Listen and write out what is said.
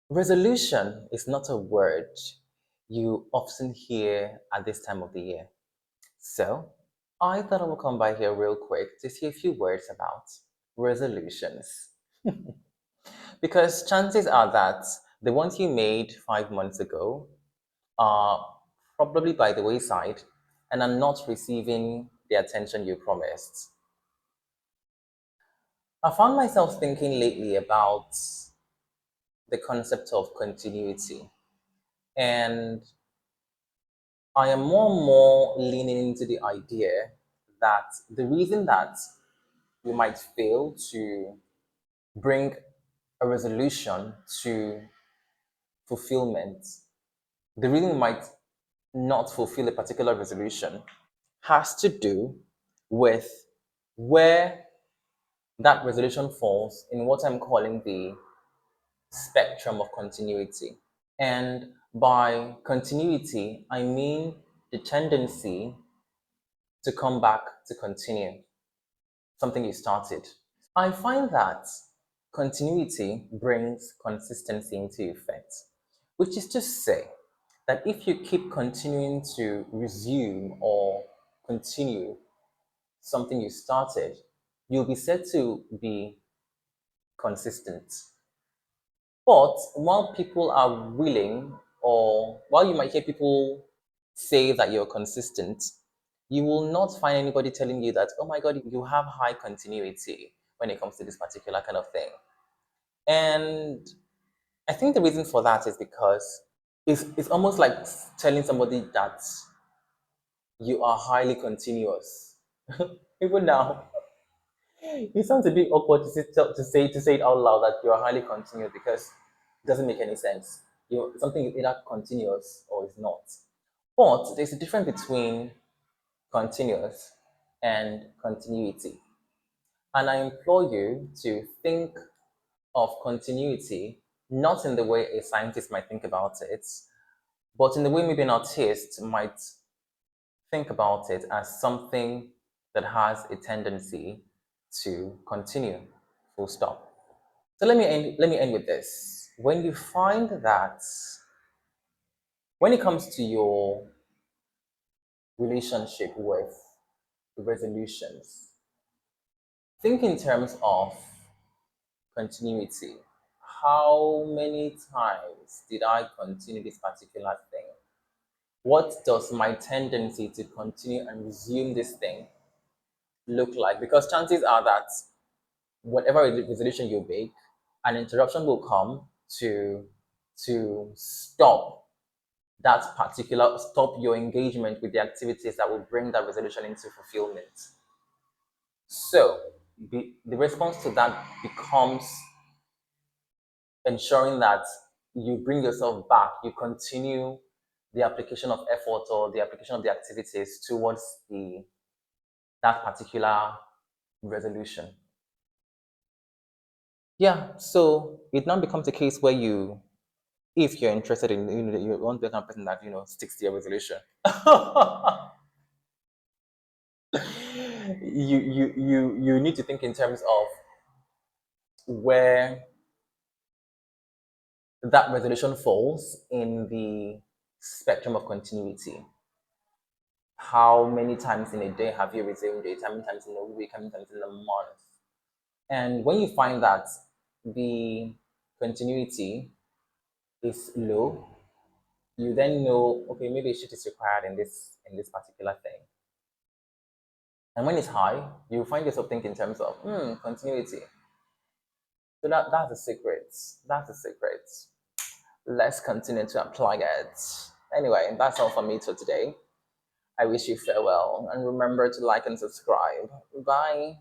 Resolution is not a word you often hear at this time of the year. So, I thought I would come by here real quick to say a few words about resolutions. Because chances are that the ones you made 5 months ago are probably by the wayside and are not receiving the attention you promised. I found myself thinking lately about the concept of continuity, and I am more and more leaning into the idea that the reason that we might fail to bring a resolution to fulfillment, the reason we might not fulfill a particular resolution has to do with where that resolution falls in what I'm calling the spectrum of continuity. And by continuity, I mean the tendency to come back to continue something you started. I find that continuity brings consistency into effect, which is to say that if you keep continuing to resume or continue something you started, you'll be said to be consistent. But while people are willing, or while you might hear people say that you're consistent, you will not find anybody telling you that, oh my God, you have high continuity when it comes to this particular kind of thing. And I think the reason for that is because it's almost like telling somebody that you are highly continuous. Even now, it sounds a bit awkward to say it out loud that you are highly continuous because it doesn't make any sense. Something is either continuous or is not. But there's a difference between continuous and continuity. And I implore you to think of continuity not in the way a scientist might think about it, but in the way maybe an artist might think about it as something that has a tendency to continue, full stop. So let me end with this. When you find that when it comes to your relationship with resolutions, think in terms of continuity. How many times did I continue this particular thing? What does my tendency to continue and resume this thing look like? Because chances are that whatever resolution you make, an interruption will come to stop your engagement with the activities that will bring that resolution into fulfillment. So the response to that becomes ensuring that you bring yourself back, you continue the application of effort or the application of the activities towards the that particular resolution. Yeah, so it now becomes a case where if you're interested in, you want to become a person that sticks to your resolution, you need to think in terms of where that resolution falls in the spectrum of continuity. How many times in a day have you resumed it? How many times in a week? How many times in a month? And when you find that the continuity is low, you then know, okay, maybe a shift is required in this particular thing. And when it's high, you find yourself thinking in terms of continuity. So that's the secret. That's the secret. Let's continue to apply it. Anyway, that's all for me for today. I wish you farewell and remember to like and subscribe. Bye.